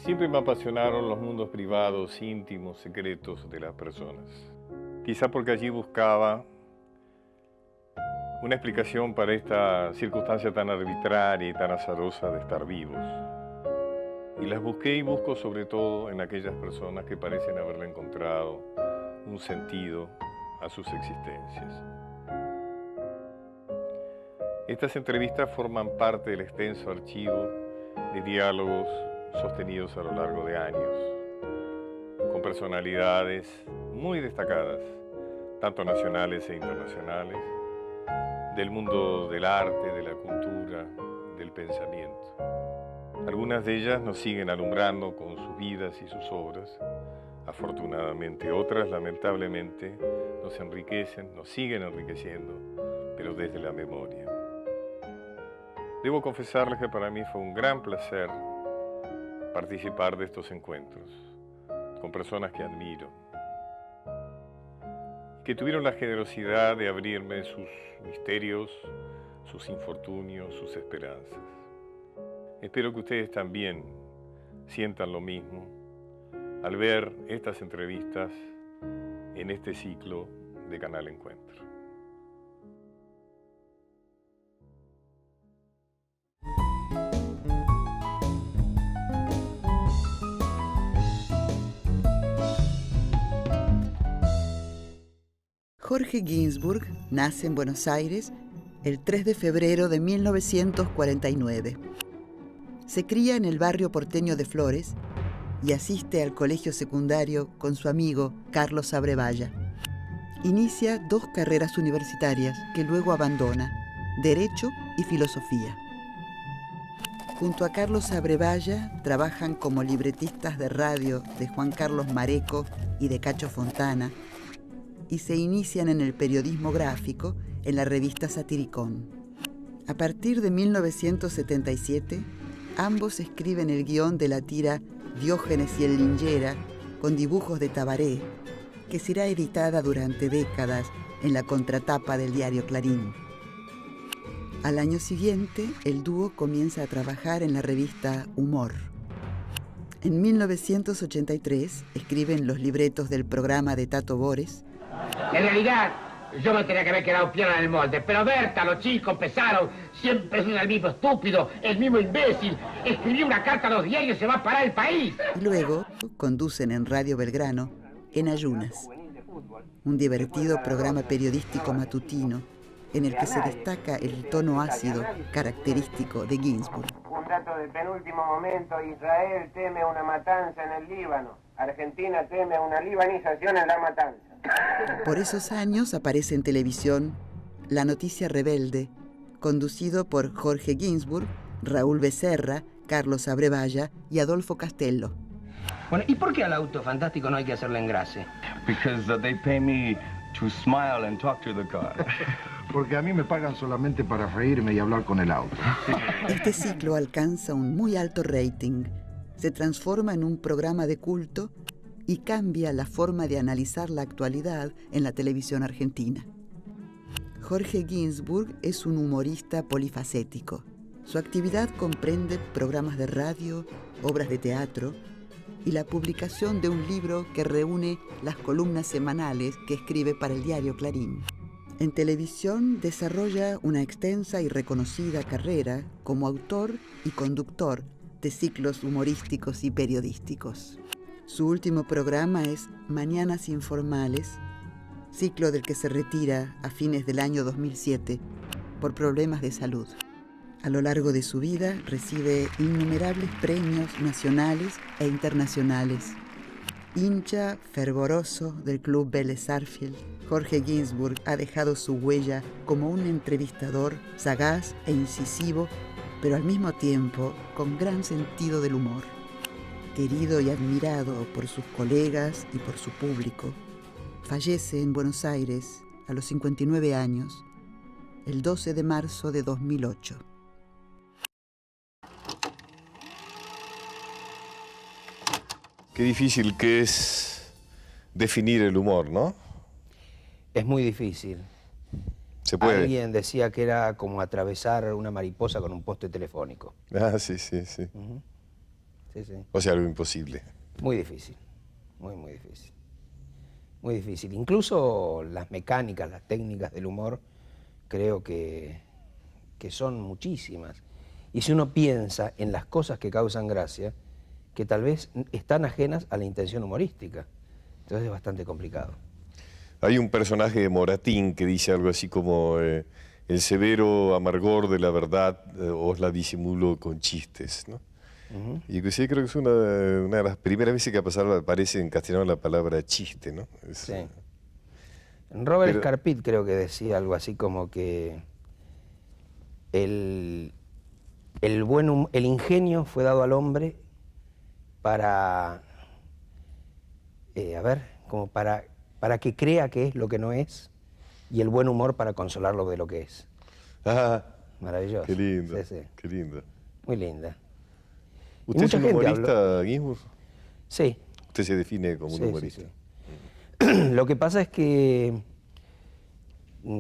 Siempre me apasionaron los mundos privados, íntimos, secretos de las personas. Quizá porque allí buscaba una explicación para esta circunstancia tan arbitraria y tan azarosa de estar vivos. Y las busqué y busco sobre todo en aquellas personas que parecen haberle encontrado un sentido a sus existencias. Estas entrevistas forman parte del extenso archivo de diálogos sostenidos a lo largo de años, con personalidades muy destacadas, tanto nacionales e internacionales, del mundo del arte, de la cultura, del pensamiento. Algunas de ellas nos siguen alumbrando con sus vidas y sus obras, afortunadamente. Otras, lamentablemente, nos enriquecen, nos siguen enriqueciendo, pero desde la memoria. Debo confesarles que para mí fue un gran placer participar de estos encuentros con personas que admiro, que tuvieron la generosidad de abrirme sus misterios, sus infortunios, sus esperanzas. Espero que ustedes también sientan lo mismo al ver estas entrevistas en este ciclo de Canal Encuentro. Jorge Ginsburg nace en Buenos Aires el 3 de febrero de 1949. Se cría en el barrio porteño de Flores y asiste al colegio secundario con su amigo Carlos Abrevaya. Inicia 2 carreras universitarias que luego abandona, Derecho y Filosofía. Junto a Carlos Abrevaya trabajan como libretistas de radio de Juan Carlos Mareco y de Cacho Fontana, y se inician en el periodismo gráfico en la revista Satiricón. A partir de 1977, ambos escriben el guión de la tira Diógenes y el Lingera, con dibujos de Tabaré, que será editada durante décadas en la contratapa del diario Clarín. Al año siguiente, el dúo comienza a trabajar en la revista Humor. En 1983, escriben los libretos del programa de Tato Bores. En realidad, yo me tenía que haber quedado piano en el molde, pero Berta, los chicos empezaron, siempre es el mismo estúpido, el mismo imbécil. Escribió una carta a los diarios y se va a parar el país. Y luego conducen en Radio Belgrano En Ayunas, un divertido programa periodístico matutino en el que se destaca el tono ácido característico de Ginsburg. Un dato de penúltimo momento: Israel teme una matanza en el Líbano. Argentina teme una libanización en la matanza. Por esos años aparece en televisión La Noticia Rebelde, conducido por Jorge Ginsburg, Raúl Becerra, Carlos Abrevaya y Adolfo Castello. Bueno, ¿y por qué al auto fantástico no hay que hacerle engrase? Because they pay me to smile and talk to the car. Porque a mí me pagan solamente para reírme y hablar con el auto. Este ciclo alcanza un muy alto rating, se transforma en un programa de culto y cambia la forma de analizar la actualidad en la televisión argentina. Jorge Ginsburg es un humorista polifacético. Su actividad comprende programas de radio, obras de teatro y la publicación de un libro que reúne las columnas semanales que escribe para el diario Clarín. En televisión desarrolla una extensa y reconocida carrera como autor y conductor de ciclos humorísticos y periodísticos. Su último programa es Mañanas Informales, ciclo del que se retira a fines del año 2007 por problemas de salud. A lo largo de su vida recibe innumerables premios nacionales e internacionales. Hincha fervoroso del Club Vélez Sarsfield, Jorge Ginsburg ha dejado su huella como un entrevistador sagaz e incisivo, pero al mismo tiempo con gran sentido del humor. Querido y admirado por sus colegas y por su público, fallece en Buenos Aires a los 59 años, el 12 de marzo de 2008. Qué difícil que es definir el humor, ¿no? Es muy difícil. Se puede. Alguien decía que era como atravesar una mariposa con un poste telefónico. Ah, sí, sí, sí. sí, sí. O sea, algo imposible. Muy difícil, muy difícil. Muy difícil. Incluso las mecánicas, las técnicas del humor, creo que son muchísimas. Y si uno piensa en las cosas que causan gracia, que tal vez están ajenas a la intención humorística. Entonces es bastante complicado. Hay un personaje de Moratín que dice algo así como el severo amargor de la verdad os la disimulo con chistes, ¿no? Y que sí, creo que es una de las primeras veces que aparece en castellano la palabra chiste, ¿no? Sí. Robert Scarpit creo que decía algo así como que el ingenio fue dado al hombre para, como para que crea que es lo que no es, y el buen humor para consolarlo de lo que es. Ah, maravilloso. Qué lindo, Sí, sí. qué lindo. Muy linda. ¿Usted es un humorista, Guismus? Sí. ¿Usted se define como un humorista? Sí, sí. Lo que pasa es que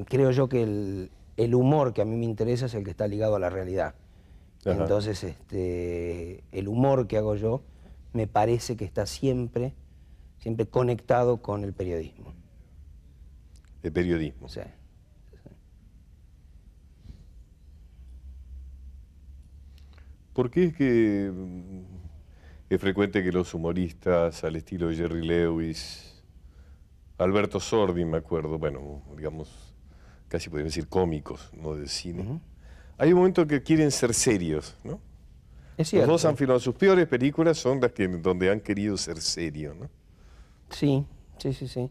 creo yo que el humor que a mí me interesa es el que está ligado a la realidad. Ajá. Entonces, el humor que hago yo me parece que está siempre conectado con el periodismo. El periodismo. Sí. ¿Por qué es que es frecuente que los humoristas al estilo de Jerry Lewis, Alberto Sordi, me acuerdo, bueno, digamos, casi podría decir cómicos, no de cine, hay un momento que quieren ser serios, ¿no? Es cierto. Los dos han filmado, sus peores películas son las donde han querido ser serios, ¿no? Sí, sí, sí, sí.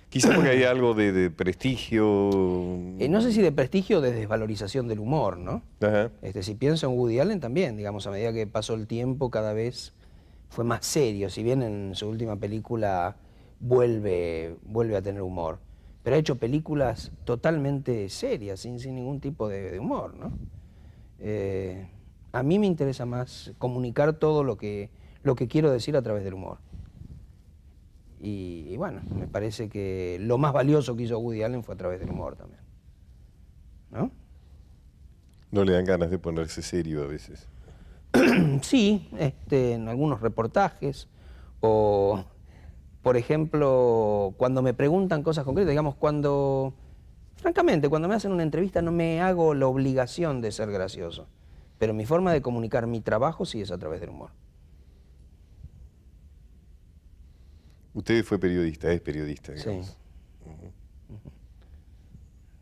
Quizás porque hay algo de prestigio. No sé si de prestigio o de desvalorización del humor, ¿no? Ajá. Si pienso en Woody Allen también, digamos, a medida que pasó el tiempo, cada vez fue más serio, si bien en su última película vuelve a tener humor, pero ha hecho películas totalmente serias, sin ningún tipo de humor, ¿no? A mí me interesa más comunicar todo lo que quiero decir a través del humor. Y bueno, me parece que lo más valioso que hizo Woody Allen fue a través del humor también, ¿no? ¿No le dan ganas de ponerse serio a veces? Sí, en algunos reportajes, o por ejemplo, cuando me preguntan cosas concretas, digamos, francamente, cuando me hacen una entrevista no me hago la obligación de ser gracioso, pero mi forma de comunicar mi trabajo sí es a través del humor. Usted fue periodista, es periodista, digamos. Sí.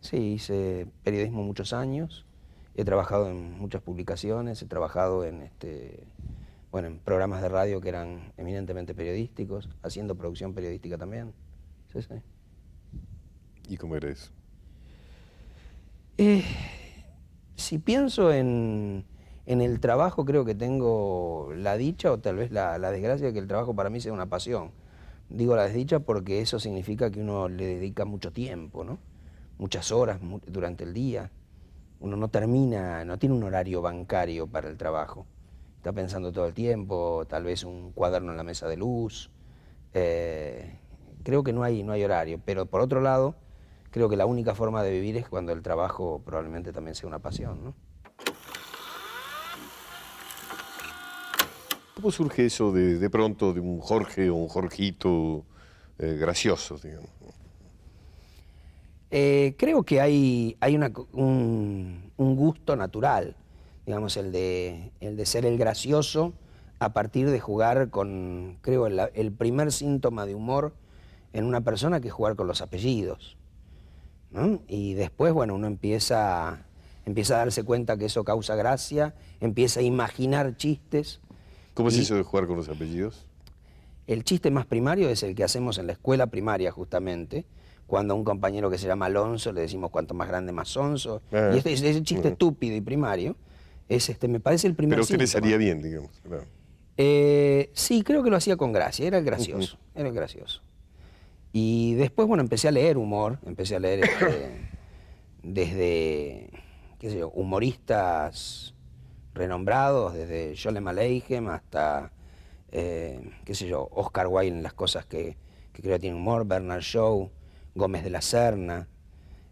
Sí, hice periodismo muchos años, he trabajado en muchas publicaciones, he trabajado en programas de radio que eran eminentemente periodísticos, haciendo producción periodística también. Sí, sí. ¿Y cómo era eso? Si pienso en el trabajo, creo que tengo la dicha o tal vez la desgracia de que el trabajo para mí sea una pasión. Digo la desdicha porque eso significa que uno le dedica mucho tiempo, ¿no? Muchas horas durante el día. Uno no tiene un horario bancario para el trabajo. Está pensando todo el tiempo, tal vez un cuaderno en la mesa de luz. Creo que no hay horario, pero por otro lado, creo que la única forma de vivir es cuando el trabajo probablemente también sea una pasión, ¿no? ¿Cómo surge eso de pronto de un Jorge o un Jorgito graciosos, digamos? Creo que hay un gusto natural, digamos, el de ser el gracioso a partir de jugar con, creo, el primer síntoma de humor en una persona que es jugar con los apellidos, ¿no? Y después, bueno, uno empieza a darse cuenta que eso causa gracia, empieza a imaginar chistes. ¿Cómo es eso de jugar con los apellidos? El chiste más primario es el que hacemos en la escuela primaria, justamente, cuando a un compañero que se llama Alonso le decimos cuanto más grande, más sonso. Y ese chiste estúpido y primario, me parece el primer síntoma. Pero a usted le salía bien, digamos. Claro. Sí, creo que lo hacía con gracia, era el gracioso, era el gracioso. Y después, bueno, empecé a leer humor, empecé a leer desde, qué sé yo, humoristas renombrados, desde Sholem Aleichem hasta, qué sé yo, Oscar Wilde en las cosas que creo que tiene humor, Bernard Shaw, Gómez de la Serna.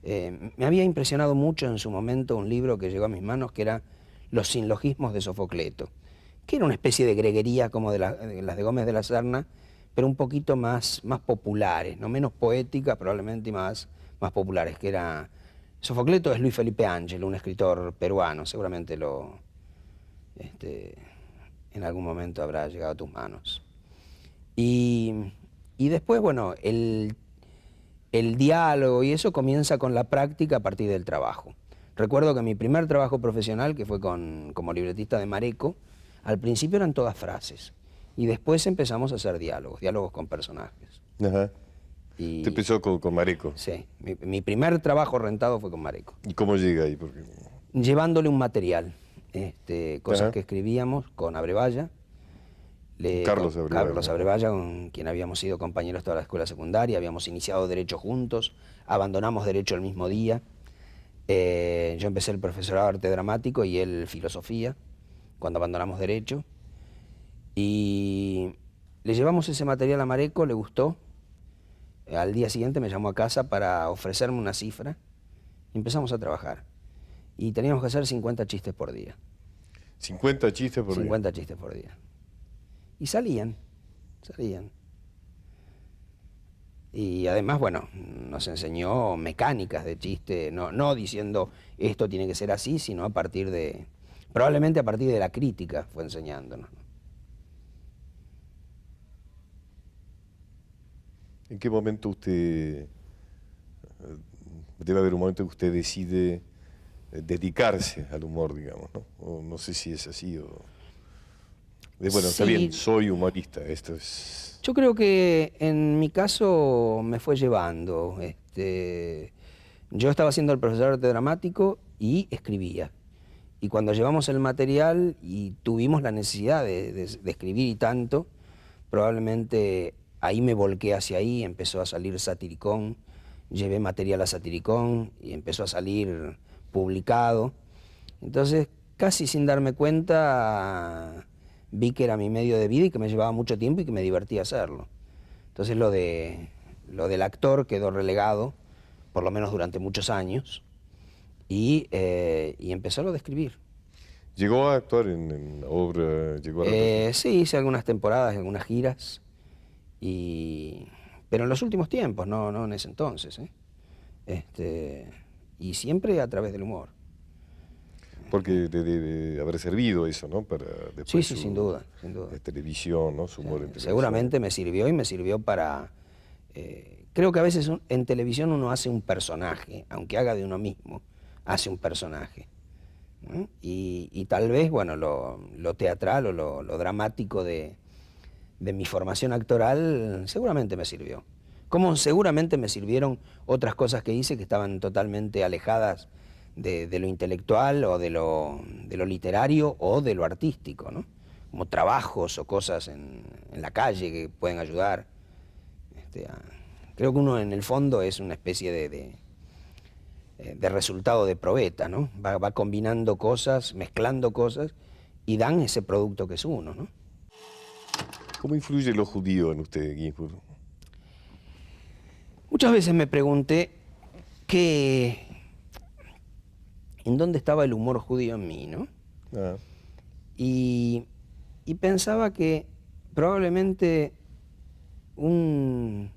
Me había impresionado mucho en su momento un libro que llegó a mis manos que era Los sinlogismos de Sofocleto, que era una especie de greguería como de las de Gómez de la Serna, pero un poquito más populares, no menos poéticas probablemente y más populares, que era... Sofocleto es Luis Felipe Ángel, un escritor peruano, seguramente en algún momento habrá llegado a tus manos. Y después, bueno, el diálogo y eso comienza con la práctica a partir del trabajo. Recuerdo que mi primer trabajo profesional, que fue como libretista de Mareco, al principio eran todas frases. Y después empezamos a hacer diálogos con personajes. Ajá. Y, ¿Te empezó con Mareco? Sí, mi primer trabajo rentado fue con Mareco. ¿Y cómo llega ahí? Porque... Llevándole un material, cosas Ajá. que escribíamos con Abrevaya. Carlos Abrevaya. Carlos Abrevaya, con quien habíamos sido compañeros toda la escuela secundaria, habíamos iniciado Derecho juntos, abandonamos Derecho el mismo día. Yo empecé el profesorado de arte dramático y él filosofía, cuando abandonamos Derecho. Y le llevamos ese material a Mareco, le gustó. Al día siguiente me llamó a casa para ofrecerme una cifra y empezamos a trabajar. Y teníamos que hacer 50 chistes por día. 50 chistes por 50 día. chistes por día. Y salían. Y además, bueno, nos enseñó mecánicas de chiste, no diciendo esto tiene que ser así, sino probablemente a partir de la crítica fue enseñándonos. ¿En qué momento usted, debe haber un momento que usted decide dedicarse al humor, digamos, ¿no? O no sé si es así o... Bueno, está Sí. bien, soy humorista, esto es... Yo creo que en mi caso me fue llevando. Yo estaba haciendo el profesor de arte dramático y escribía. Y cuando llevamos el material y tuvimos la necesidad de escribir y tanto, probablemente ahí me volqué hacia ahí, empezó a salir Satiricón, llevé material a Satiricón y empezó a salir publicado. Entonces, casi sin darme cuenta, vi que era mi medio de vida y que me llevaba mucho tiempo y que me divertía hacerlo. Entonces lo del actor quedó relegado, por lo menos durante muchos años, y empezó lo de escribir. ¿Llegó a actuar en obra? ¿Llegó a Sí, hice algunas temporadas, algunas giras, pero en los últimos tiempos, no en ese entonces. Y siempre a través del humor. Porque debe haber servido eso, ¿no? Para después Sí, sin duda. televisión, ¿no? Su humor en televisión. Seguramente me sirvió y me sirvió para... creo que a veces en televisión uno hace un personaje, aunque haga de uno mismo, hace un personaje. ¿No? Y tal vez, bueno, lo teatral o lo dramático de mi formación actoral seguramente me sirvió. Como seguramente me sirvieron otras cosas que hice que estaban totalmente alejadas de lo intelectual o de lo literario o de lo artístico, ¿no? Como trabajos o cosas en la calle que pueden ayudar. Creo que uno en el fondo es una especie de resultado de probeta, ¿no? Va combinando cosas, mezclando cosas y dan ese producto que es uno, ¿no? ¿Cómo influye lo judío en usted, Ginsburg? Muchas veces me pregunté en dónde estaba el humor judío en mí, ¿no? Ah. Y pensaba que probablemente lo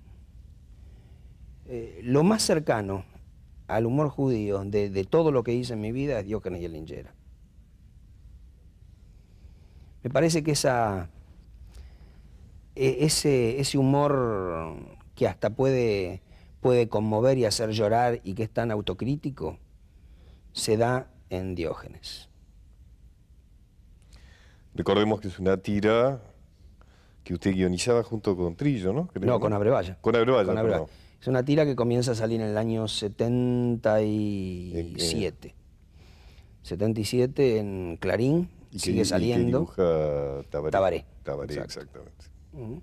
más cercano al humor judío de todo lo que hice en mi vida es Diógenes y el Linchera. Me parece que ese humor que hasta puede conmover y hacer llorar y que es tan autocrítico, se da en Diógenes. Recordemos que es una tira que usted guionizaba junto con Trillo, ¿no? Creo, No, con Abrevaya. Con Abrevaya, Con Abrevaya. perdón. Es una tira que comienza a salir en el año 77. 77 en Clarín, Y sigue que saliendo. dibuja Tabaré. Tabaré, Exactamente. Ujú.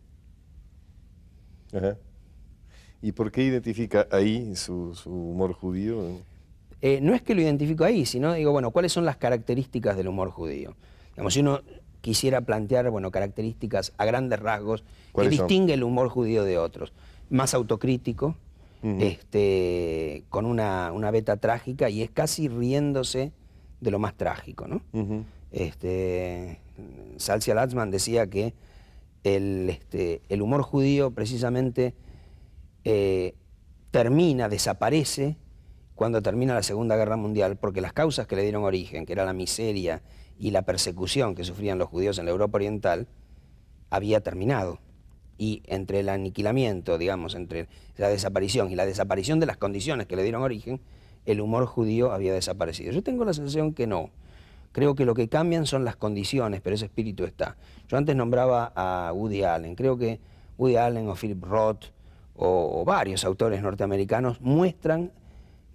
Ajá. ¿Y por qué identifica ahí su humor judío? No es que lo identifico ahí, sino digo, bueno, ¿cuáles son las características del humor judío? Digamos, si uno quisiera plantear, bueno, características a grandes rasgos que ¿Cuáles son? distingue el humor judío de otros. Más autocrítico, Ujú. con una beta trágica y es casi riéndose de lo más trágico, ¿no? Ujú. Salcia Latzman decía que el humor judío precisamente desaparece cuando termina la Segunda Guerra Mundial, porque las causas que le dieron origen, que era la miseria y la persecución que sufrían los judíos en la Europa Oriental, había terminado. Y entre el aniquilamiento, digamos, entre la desaparición y la desaparición de las condiciones que le dieron origen, el humor judío había desaparecido. Yo tengo la sensación que no. Creo que lo que cambian son las condiciones, pero ese espíritu está. Yo antes nombraba a Woody Allen. Creo que Woody Allen o Philip Roth o varios autores norteamericanos muestran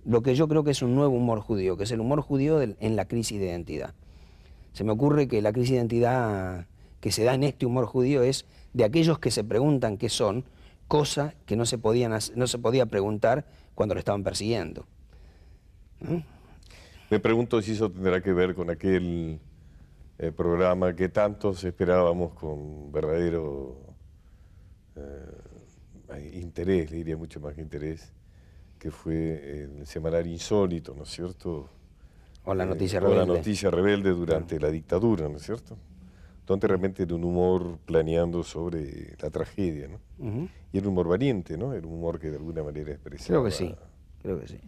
lo que yo creo que es un nuevo humor judío, que es el humor judío en la crisis de identidad. Se me ocurre que la crisis de identidad que se da en este humor judío es de aquellos que se preguntan qué son, cosa que no se podía preguntar cuando lo estaban persiguiendo. ¿Mm? Me pregunto si eso tendrá que ver con aquel programa que tantos esperábamos con verdadero interés, le diría mucho más que interés, que fue el semanario Insólito, ¿no es cierto? O la noticia O rebelde. la noticia rebelde durante la dictadura, ¿no es cierto? Donde realmente era un humor planeando sobre la tragedia, ¿no? Ujú. Y era un humor valiente, ¿no? Era un humor que de alguna manera expresaba... Creo que sí, creo que sí.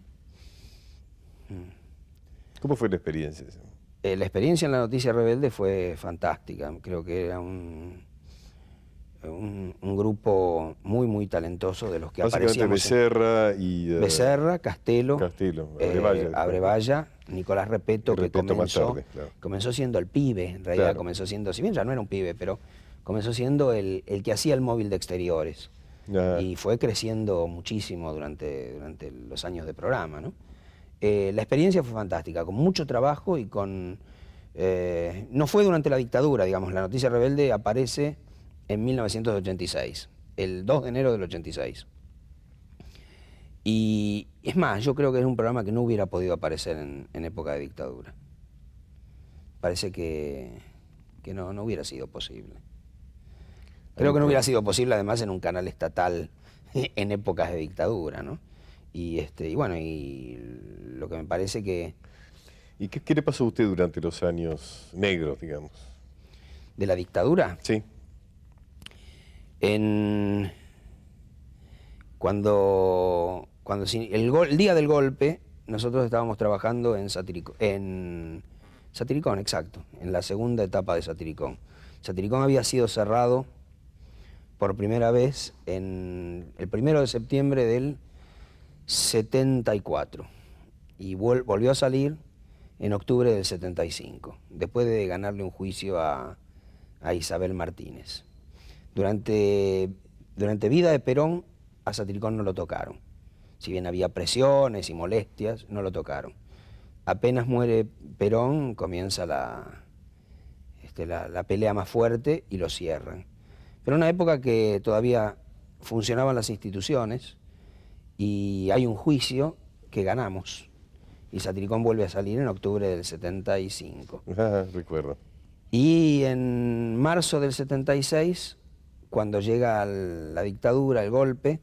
¿Cómo fue la experiencia? La experiencia en la noticia rebelde fue fantástica. Creo que era un grupo muy, muy talentoso de los que Básicamente aparecíamos. Becerra y... Becerra, Castelo, Abrevaya. Nicolás Repeto, Y que Repeto más comenzó, tarde, claro. comenzó siendo el pibe, en realidad Claro. comenzó siendo, si bien ya no era un pibe, pero comenzó siendo el que hacía el móvil de exteriores. Ajá. Y fue creciendo muchísimo durante los años de programa, ¿no? La experiencia fue fantástica, con mucho trabajo y con... no fue durante la dictadura, digamos, la noticia rebelde aparece en 1986, el 2 de enero del 86. Y es más, yo creo que es un programa que no hubiera podido aparecer en época de dictadura. Parece que no hubiera sido posible. Creo que no hubiera sido posible además en un canal estatal en épocas de dictadura, ¿no? Y bueno, y lo que me parece que... ¿Y qué le pasó a usted durante los años negros, digamos? ¿De la dictadura? Sí. Cuando el día del golpe, nosotros estábamos trabajando en Satiricón, exacto, en la segunda etapa de Satiricón. Satiricón había sido cerrado por primera vez el 1 de septiembre del 74 y volvió a salir en octubre del 75, después de ganarle un juicio a Isabel Martínez. Durante vida de Perón, a Satiricón no lo tocaron. Si bien había presiones y molestias, no lo tocaron. Apenas muere Perón, comienza la pelea más fuerte y lo cierran. Pero en una época que todavía funcionaban las instituciones y hay un juicio que ganamos. Y Satiricón vuelve a salir en octubre del 75. Ah, recuerdo. Y en marzo del 76, cuando llega la dictadura, el golpe,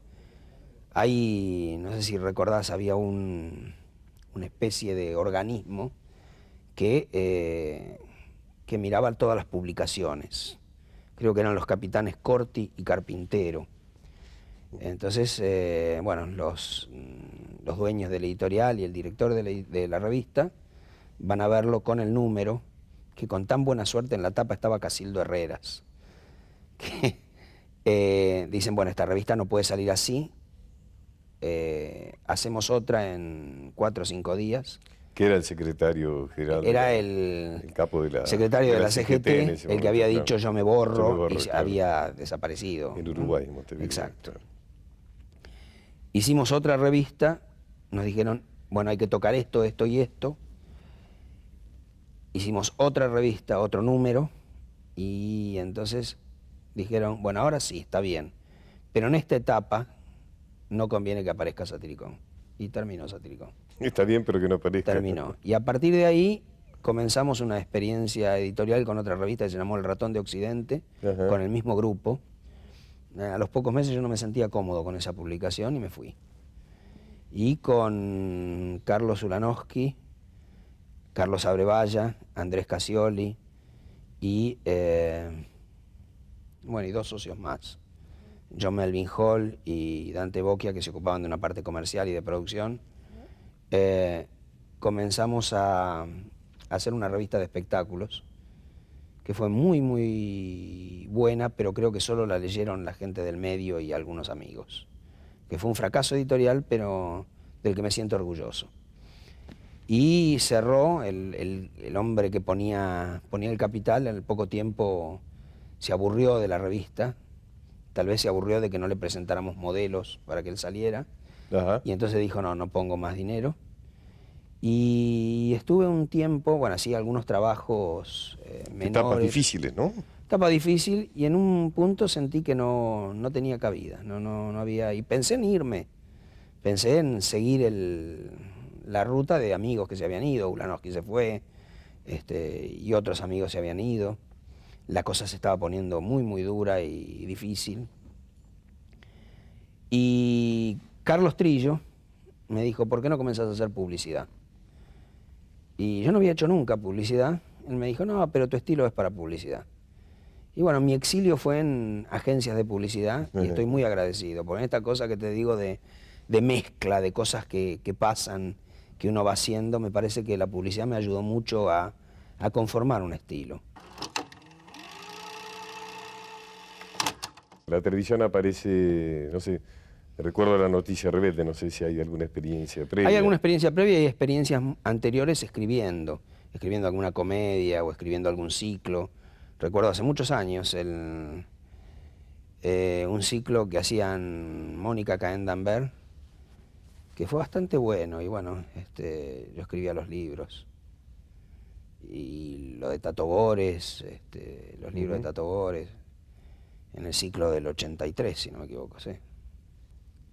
ahí, no sé si recordás, había una especie de organismo que miraba todas las publicaciones. Creo que eran los capitanes Corti y Carpintero. Entonces, bueno, los dueños de la editorial y el director de la revista van a verlo con el número, que con tan buena suerte en la tapa estaba Casildo Herreras. Que dicen, bueno, esta revista no puede salir así, hacemos otra en 4 o 5 días. Que era el secretario general. Era el capo de la secretario de la CGT, en ese el que había momento, dicho claro. yo me borro, y claro. había desaparecido. En Uruguay, en Montevideo. Exacto. Claro. Hicimos otra revista, nos dijeron, bueno, hay que tocar esto, esto y esto. Hicimos otra revista, otro número, y entonces dijeron, bueno, ahora sí, está bien, pero en esta etapa no conviene que aparezca Satiricón. Y terminó Satiricón. Está bien, pero que no aparezca. Terminó. Y a partir de ahí comenzamos una experiencia editorial con otra revista que se llamó El Ratón de Occidente, Ajá. con el mismo grupo. A los pocos meses yo no me sentía cómodo con esa publicación y me fui. Y con Carlos Ulanowski, Carlos Abrevaya, Andrés Casioli y, bueno, y 2 socios más, John Melvin Hall y Dante Bocchia, que se ocupaban de una parte comercial y de producción. Comenzamos a hacer una revista de espectáculos que fue muy, muy buena, pero creo que solo la leyeron la gente del medio y algunos amigos. Que fue un fracaso editorial, pero del que me siento orgulloso. Y cerró el hombre que ponía el capital, en poco tiempo se aburrió de la revista, tal vez se aburrió de que no le presentáramos modelos para que él saliera, Ajá. y entonces dijo, no pongo más dinero. Y estuve un tiempo, bueno, hacía algunos trabajos menores. Etapas difíciles, ¿no? Etapa difícil, y en un punto sentí que no tenía cabida, no había, y pensé en irme, pensé en seguir la ruta de amigos que se habían ido, Ulanowski se fue, y otros amigos se habían ido, la cosa se estaba poniendo muy, muy dura y difícil. Y Carlos Trillo me dijo, ¿por qué no comenzás a hacer publicidad? Y yo no había hecho nunca publicidad, él me dijo, no, pero tu estilo es para publicidad. Y bueno, mi exilio fue en agencias de publicidad y estoy muy agradecido, porque en esta cosa que te digo de mezcla, de cosas que pasan, que uno va haciendo, me parece que la publicidad me ayudó mucho a conformar un estilo. La televisión aparece, no sé, recuerdo la noticia Rebelde, no sé si hay alguna experiencia previa. Hay alguna experiencia previa y experiencias anteriores escribiendo alguna comedia o escribiendo algún ciclo. Recuerdo hace muchos años un ciclo que hacían Mónica Cahen-Danvers, que fue bastante bueno, y bueno, yo escribía los libros. Y lo de Tato Bores, los libros de Tato Bores, en el ciclo del 83, si no me equivoco, sí.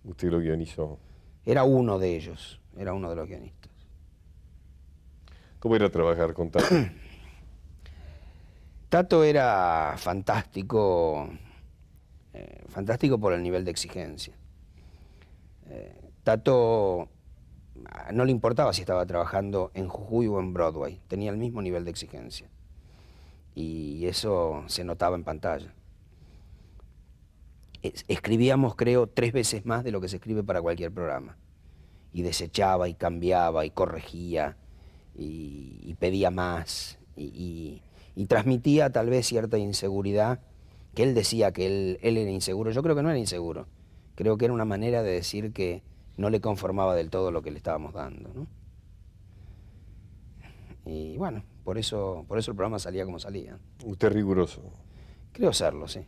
Usted lo guionizó. Era uno de ellos, era uno de los guionistas. ¿Cómo era trabajar con Tato? Tato era fantástico, fantástico por el nivel de exigencia. Tato no le importaba si estaba trabajando en Jujuy o en Broadway, tenía el mismo nivel de exigencia. Y eso se notaba en pantalla. Escribíamos, creo, 3 veces más de lo que se escribe para cualquier programa. Y desechaba, y cambiaba, y corregía, y pedía más, y transmitía tal vez cierta inseguridad, que él decía que él era inseguro. Yo creo que no era inseguro. Creo que era una manera de decir que no le conformaba del todo lo que le estábamos dando, ¿no? Y bueno, por eso el programa salía como salía. Usted es riguroso. Creo serlo, sí.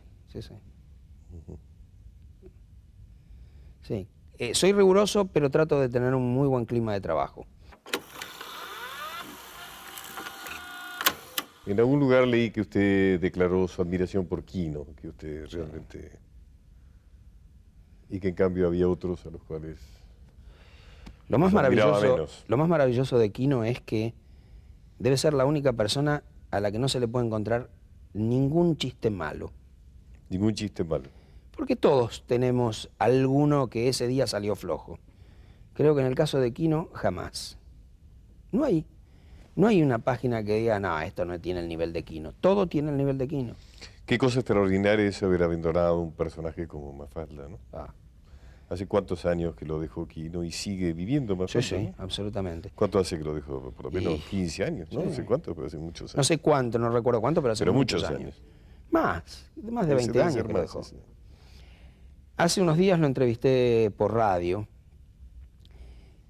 Sí. Soy riguroso, pero trato de tener un muy buen clima de trabajo. En algún lugar leí que usted declaró su admiración por Quino, que usted realmente... Y que en cambio había otros a los cuales... Lo más admiraba menos. maravilloso de Quino es que debe ser la única persona a la que no se le puede encontrar ningún chiste malo. Ningún chiste malo. Porque todos tenemos alguno que ese día salió flojo. Creo que en el caso de Quino, jamás. No hay una página que diga, no, esto no tiene el nivel de Quino. Todo tiene el nivel de Quino. Qué cosa extraordinaria es haber abandonado un personaje como Mafalda, ¿no? ¿Hace cuántos años que lo dejó Quino y sigue viviendo Mafalda? Sí, ¿no? absolutamente. ¿Cuánto hace que lo dejó? Por lo menos 15 años, ¿no? Sí. No sé cuánto, pero hace muchos años. No sé cuánto, no recuerdo cuánto, pero hace muchos años. Más de 20 años que lo dejó. Sí. Hace unos días lo entrevisté por radio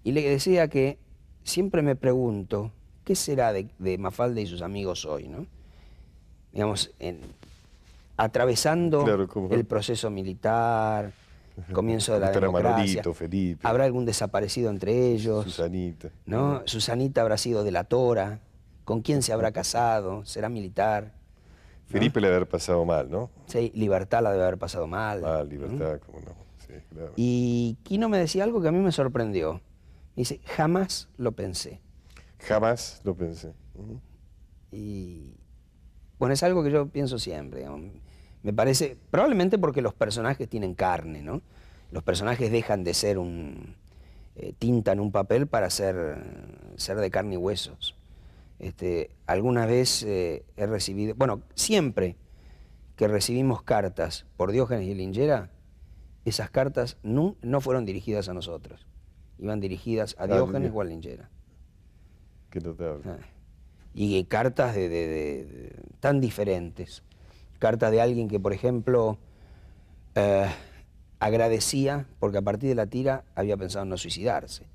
y le decía que siempre me pregunto qué será de Mafalda y sus amigos hoy, ¿no? Digamos, atravesando el proceso militar, comienzo de la democracia. Manolito, Felipe. ¿Habrá algún desaparecido entre ellos? Susanita. ¿No? Susanita habrá sido delatora. ¿Con quién se habrá casado? ¿Será militar? Felipe le debe haber pasado mal, ¿no? Sí, Libertad la debe haber pasado mal. Libertad, cómo no. Sí, claro. Y Quino me decía algo que a mí me sorprendió. Me dice, jamás lo pensé. Jamás lo pensé. Y bueno, es algo que yo pienso siempre. Digamos. Me parece, probablemente porque los personajes tienen carne, ¿no? Los personajes dejan de ser tinta en un papel para ser de carne y huesos. Alguna vez he recibido, bueno, siempre que recibimos cartas por Diógenes y Lingera, esas cartas no fueron dirigidas a nosotros, iban dirigidas a Diógenes o a Lingera. Qué notable. Y cartas tan diferentes. Cartas de alguien que, por ejemplo, agradecía porque a partir de la tira había pensado en no suicidarse,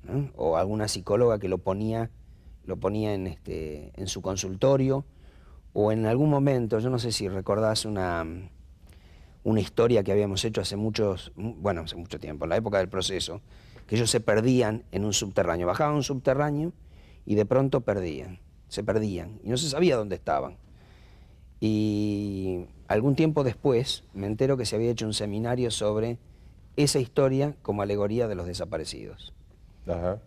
¿no? O alguna psicóloga que lo ponía en su consultorio, o en algún momento, yo no sé si recordás una historia que habíamos hecho hace mucho tiempo, en la época del Proceso, que ellos se perdían en un subterráneo, bajaban a un subterráneo y de pronto se perdían, y no se sabía dónde estaban. Y algún tiempo después me entero que se había hecho un seminario sobre esa historia como alegoría de los desaparecidos. Ajá.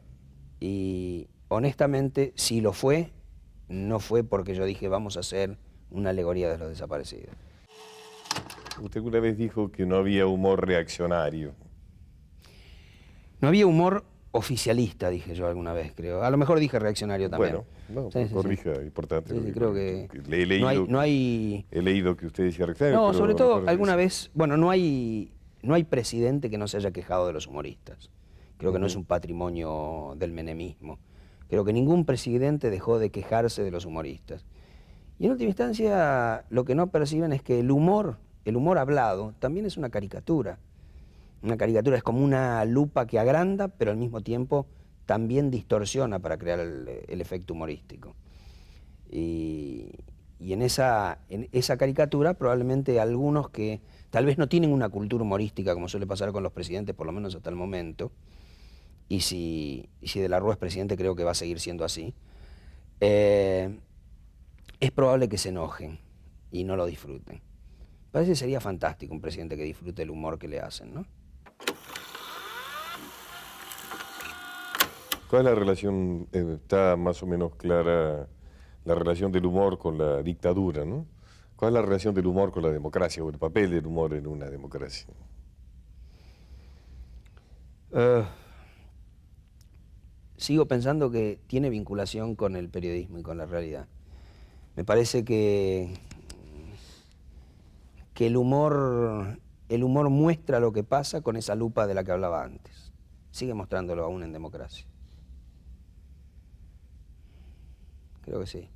Y honestamente, si lo fue, no fue porque yo dije vamos a hacer una alegoría de los desaparecidos. Usted una vez dijo que no había humor reaccionario. No había humor oficialista, dije yo alguna vez, creo. A lo mejor dije reaccionario también. Bueno, Sí, corrija, importante. Sí, creo que he leído que usted decía reaccionario. No, pero sobre todo alguna dice. vez, bueno, no hay presidente que no se haya quejado de los humoristas. Creo que no es un patrimonio del menemismo. Creo que ningún presidente dejó de quejarse de los humoristas. Y en última instancia, lo que no perciben es que el humor hablado, también es una caricatura. Una caricatura es como una lupa que agranda, pero al mismo tiempo también distorsiona para crear el efecto humorístico. Y en esa caricatura probablemente algunos que tal vez no tienen una cultura humorística, como suele pasar con los presidentes, por lo menos hasta el momento, y si De la Rúa es presidente, creo que va a seguir siendo así, es probable que se enojen y no lo disfruten. Parece que sería fantástico un presidente que disfrute el humor que le hacen, ¿no? ¿Cuál es la relación? Está más o menos clara la relación del humor con la dictadura, ¿no? ¿Cuál es la relación del humor con la democracia o el papel del humor en una democracia? Sigo pensando que tiene vinculación con el periodismo y con la realidad. Me parece que el humor muestra lo que pasa con esa lupa de la que hablaba antes. Sigue mostrándolo aún en democracia. Creo que sí.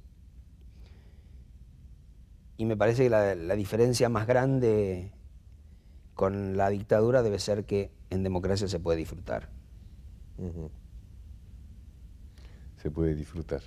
Y me parece que la diferencia más grande con la dictadura debe ser que en democracia se puede disfrutar. Se puede disfrutar.